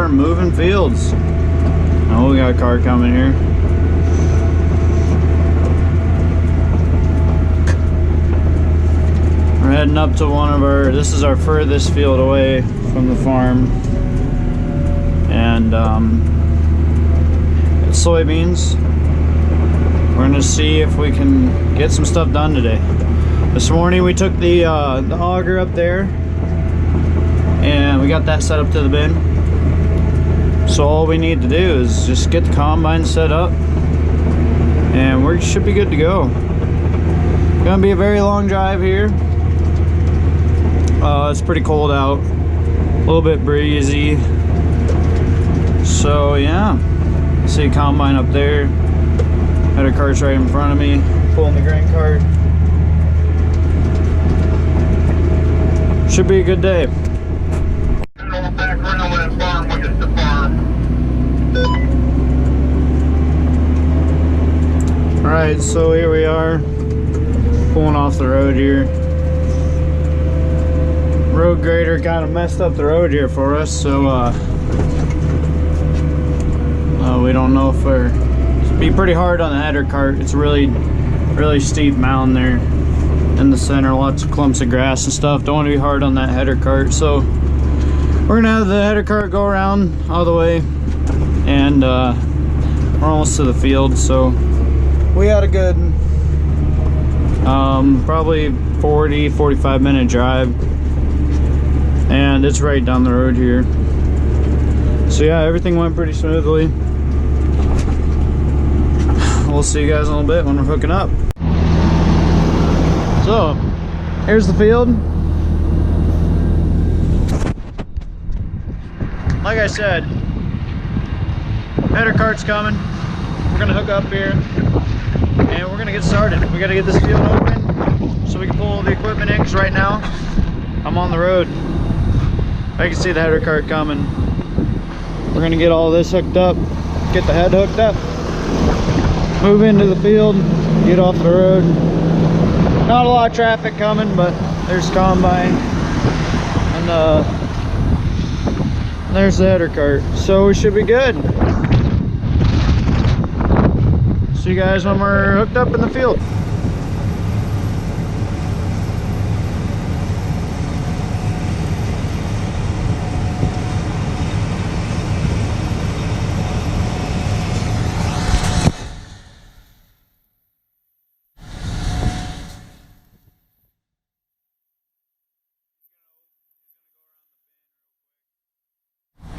farm, moving fields. Oh, we got a car coming here. We're heading up to one of our, this is our furthest field away from the farm. And it's soybeans. We're gonna see if we can get some stuff done today. This morning we took the auger up there and we got that set up to the bin. So all we need to do is just get the combine set up and we should be good to go. Gonna be a very long drive here. It's pretty cold out, a little bit breezy. So yeah, see a combine up there. Header cart's right in front of me, pulling the grain cart. Should be a good day. Alright, so here we are, pulling off the road here. Road grader kind of messed up the road here for us, so we don't know if it'll be pretty hard on the header cart. It's a really steep mound there in the center, lots of clumps of grass and stuff. Don't want to be hard on that header cart, so we're gonna have the header cart go around all the way, and we're almost to the field. So we had a good probably 40-45 minute drive, and it's right down the road here. So yeah, everything went pretty smoothly. We'll see you guys in a little bit when we're hooking up. So here's the field. Like I said, header cart's coming. We're gonna hook up here and we're gonna get started. We gotta get this field open so we can pull the equipment in, because right now I'm on the road. I can see the header cart coming. We're gonna get all this hooked up, get the head hooked up, move into the field, get off the road. Not a lot of traffic coming, but there's combine and there's the header cart, so we should be good. See you guys when we're hooked up in the field.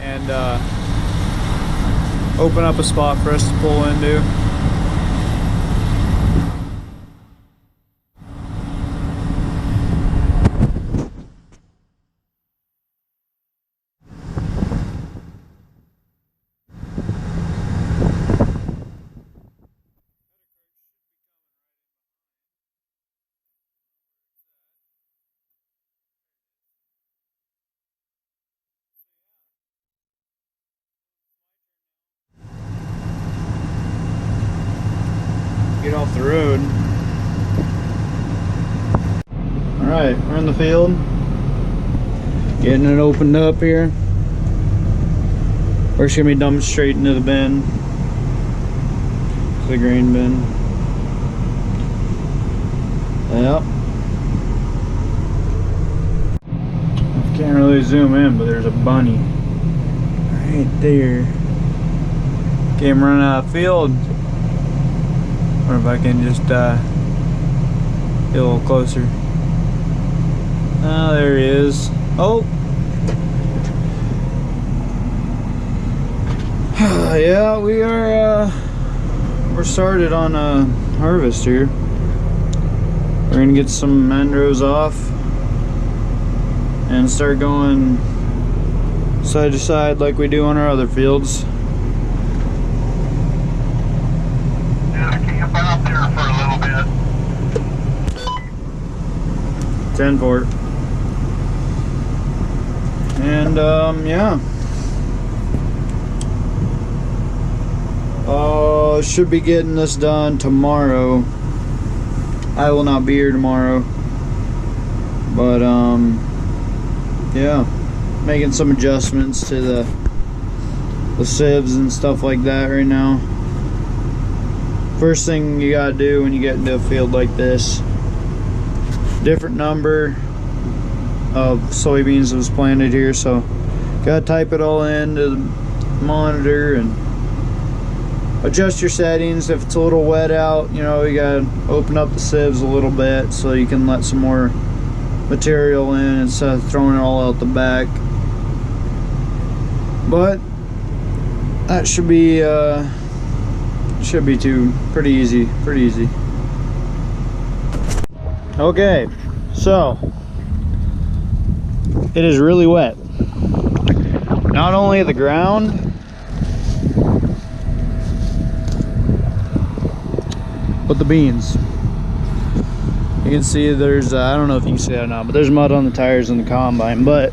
And open up a spot for us to pull into. Get off the road. Alright, we're in the field. Getting it opened up here. We're just gonna be dumped straight into the bin. The grain bin. Yep. Can't really zoom in, but there's a bunny right there. Okay, I'm running out of field. Or if I can just get a little closer. Oh, there he is. Oh! Yeah, we're started on a harvest here. We're gonna get some end rows off and start going side to side like we do on our other fields. 10-4. And yeah, should be getting this done tomorrow. I will not be here tomorrow, but yeah, making some adjustments to the the sieves and stuff like that right now. First thing you gotta do when you get into a field like this, different number of soybeans was planted here, so gotta type it all into the monitor and adjust your settings. If it's a little wet out, you know, you gotta open up the sieves a little bit so you can let some more material in instead of throwing it all out the back. But that should be pretty easy. Okay, so it is really wet. Not only the ground, but the beans. You can see there's I don't know if you can see that or not, but there's mud on the tires in the combine. But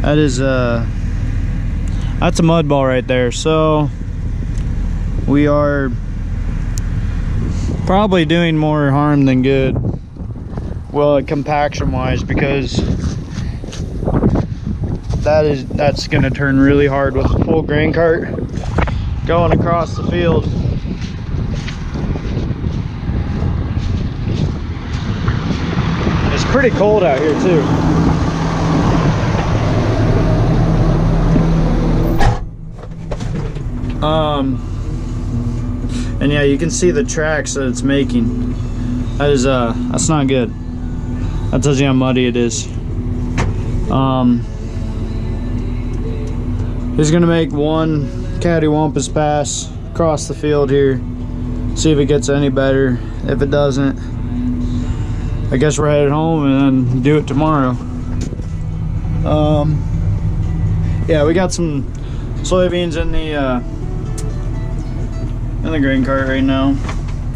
that's a mud ball right there. So we are probably doing more harm than good, well, compaction wise, because that's gonna turn really hard with a full grain cart going across the field. It's pretty cold out here too. And yeah, you can see the tracks that it's making. That is that's not good. That tells you how muddy it is. He's gonna make one cattywampus pass across the field here, see if it gets any better. If it doesn't, I guess we're headed home and then do it tomorrow. Yeah, we got some soybeans in the grain cart right now.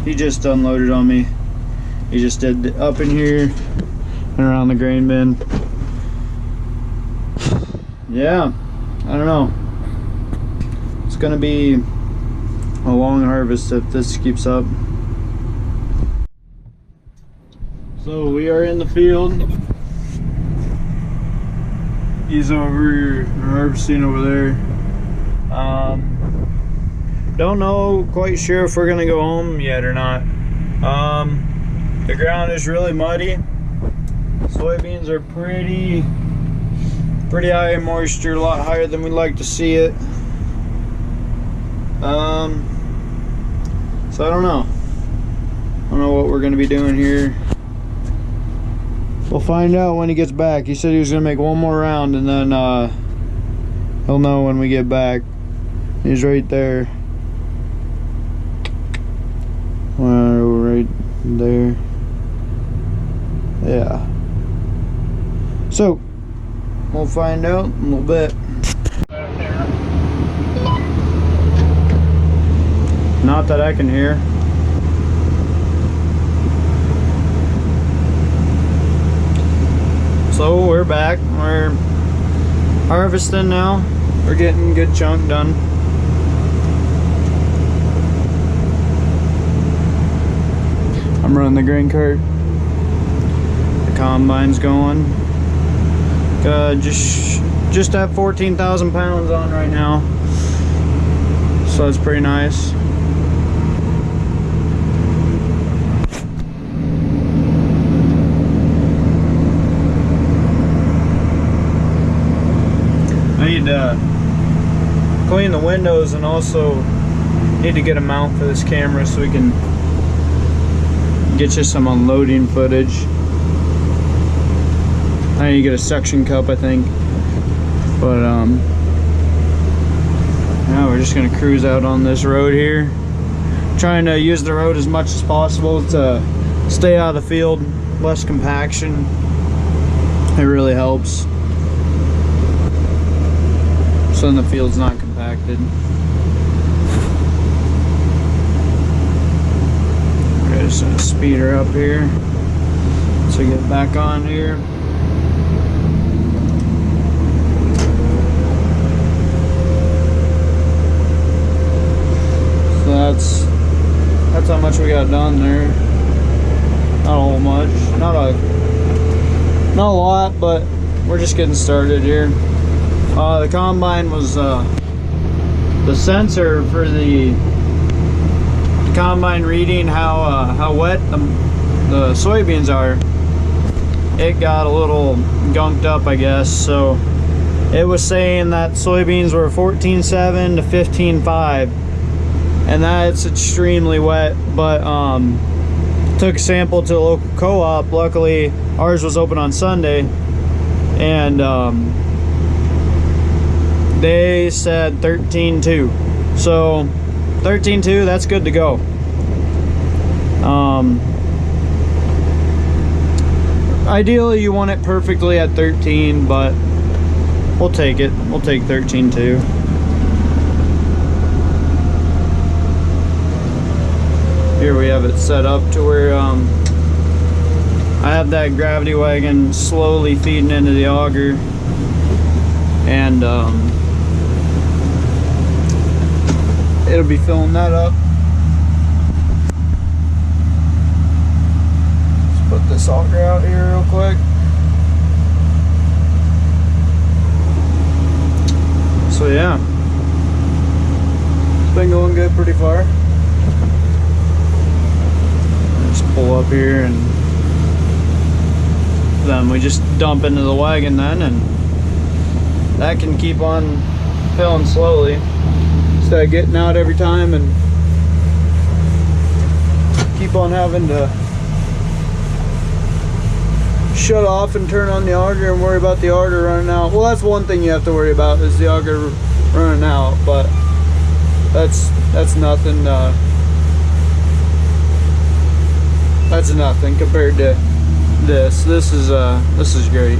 He just unloaded on me. He just did up in here and around the grain bin. Yeah, I don't know. It's gonna be a long harvest if this keeps up. So we are in the field. He's over harvesting over there. Don't know, quite sure if we're gonna go home yet or not. The ground is really muddy. Soybeans are pretty high in moisture, a lot higher than we'd like to see it. So I don't know what we're gonna be doing here. We'll find out when he gets back. He said he was gonna make one more round and then he'll know when we get back. He's right there. Right there. Yeah. So we'll find out in a little bit. Not that I can hear. So we're back. We're harvesting now. We're getting a good chunk done. I'm running the grain cart. The combine's going. Just at 14,000 pounds on right now. So that's pretty nice. I need to clean the windows and also need to get a mount for this camera so we can get you some unloading footage. I need to get a suction cup, I think. But now we're just gonna cruise out on this road here, trying to use the road as much as possible to stay out of the field, less compaction. It really helps. So then the field's not compacted. We're just gonna speed her up here so we get back on here. So that's how much we got done there. Not a whole much, not a lot, but we're just getting started here. The combine was the sensor for the combine reading how wet the soybeans are. It got a little gunked up, I guess. So it was saying that soybeans were 14.7 to 15.5, and that's extremely wet. But took a sample to a local co-op. Luckily ours was open on Sunday, and they said 13.2. so 13.2, that's good to go. Ideally you want it perfectly at 13, but we'll take it. We'll take 13.2. Here we have it set up to where I have that gravity wagon slowly feeding into the auger, and it'll be filling that up. Let's put this auger out here real quick. So yeah, it's been going good pretty far. Just pull up here, and then we just dump into the wagon then, and that can keep on filling slowly instead of getting out every time and keep on having to shut off and turn on the auger and worry about the auger running out. Well, that's one thing you have to worry about, is the auger running out, but that's nothing. That's nothing compared to this. This is great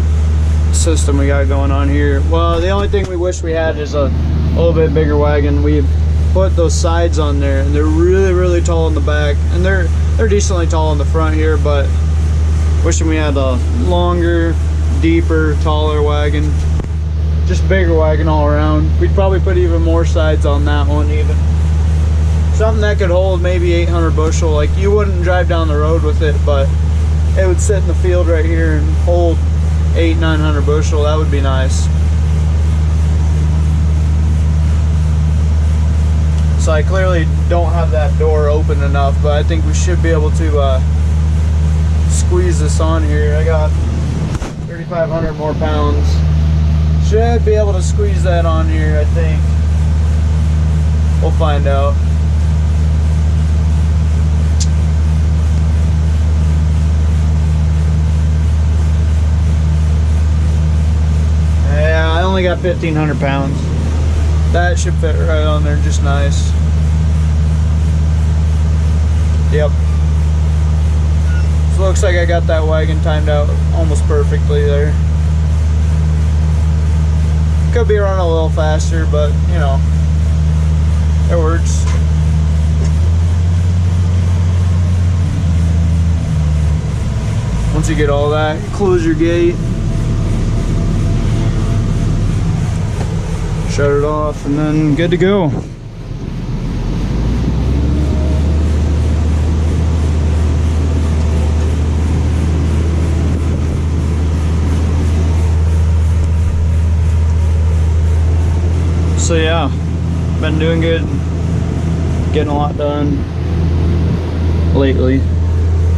system we got going on here. Well, the only thing we wish we had is a little bit bigger wagon. We put those sides on there, and they're really tall in the back, and they're decently tall in the front here, but wishing we had a longer, deeper, taller wagon. Just bigger wagon all around. We'd probably put even more sides on that one even. Something that could hold maybe 800 bushel. Like, you wouldn't drive down the road with it, but it would sit in the field right here and hold 800-900 bushel. That would be nice. So I clearly don't have that door open enough, but I think we should be able to squeeze this on here. I got 3,500 more pounds. Should be able to squeeze that on here, I think. We'll find out. Yeah, I only got 1,500 pounds. That should fit right on there just nice. Yep. So looks like I got that wagon timed out almost perfectly there. Could be running a little faster, but you know, it works. Once you get all that, close your gate, shut it off, and then good to go. So yeah, been doing good, getting a lot done lately.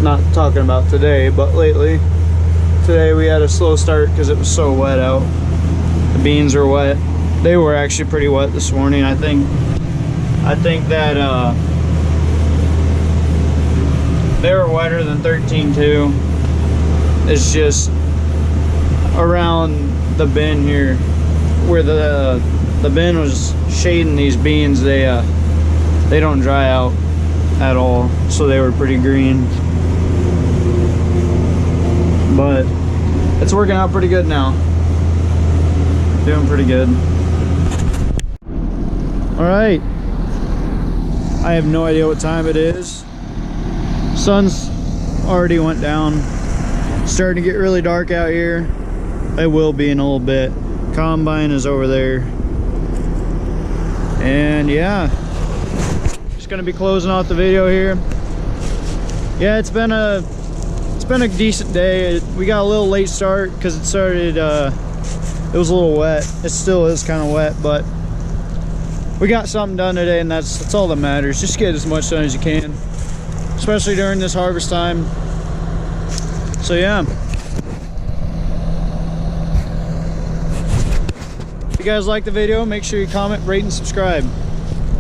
Not talking about today, but lately. Today we had a slow start because it was so wet out. The beans are wet. They were actually pretty wet this morning. I think that they were wetter than 13.2. It's just around the bin here where the bin was shading these beans. They don't dry out at all, so they were pretty green. But it's working out pretty good now. Doing pretty good. All right, I have no idea what time it is. Sun's already went down. Starting to get really dark out here. It will be in a little bit. Combine is over there. And yeah, just gonna be closing out the video here. Yeah, it's been been a decent day. We got a little late start because it started, it was a little wet. It still is kind of wet, but we got something done today, and that's all that matters. Just get as much done as you can, especially during this harvest time. So yeah. If you guys like the video, make sure you comment, rate, and subscribe.